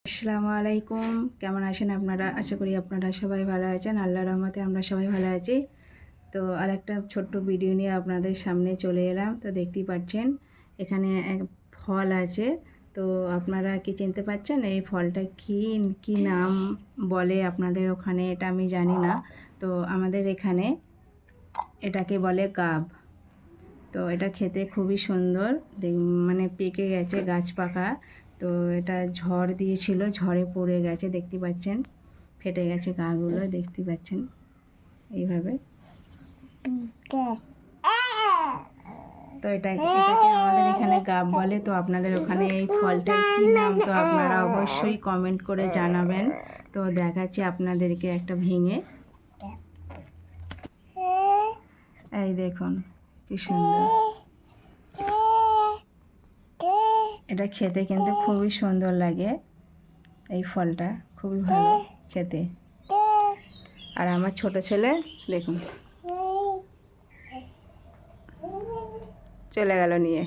আসসালামু আলাইকুম, কেমন আছেন আপনারা? আশা করি আপনারা সবাই ভালো আছেন। আল্লাহর রহমতে আমরা সবাই ভালো আছি। তো আরেকটা ছোট্ট ভিডিও নিয়ে আপনাদের সামনে চলে এলাম। তো দেখতেই পাচ্ছেন এখানে এক ফল আছে। তো আপনারা কি চিনতে পারছেন এই ফলটা কি কি নাম বলে আপনাদের ওখানে? এটা আমি জানি না। তো আমাদের এখানে এটাকে বলে গাব। তো এটা খেতে খুবই সুন্দর, মানে পেকে গেছে, গাছ পাকা। তো এটা ঝড় দিয়েছিল, ঝড়ে পড়ে গেছে, দেখতে পাচ্ছেন ফেটে গেছে গাগুলো, দেখতে পাচ্ছেন এইভাবে। তো এটাকে আমাদের এখানে গাব বলে। তো আপনাদের ওখানে এই ফলটার কি নাম তো আপনারা অবশ্যই কমেন্ট করে জানাবেন। তো দেখাচ্ছি আপনাদেরকে একটা ভেঙে, এই দেখুন কি সুন্দর। এটা খেতে কিন্তু খুবই সুন্দর লাগে, এই ফলটা খুবই ভালো খেতে। আর আমার ছোট ছেলে দেখুন চলে গেল নিয়ে।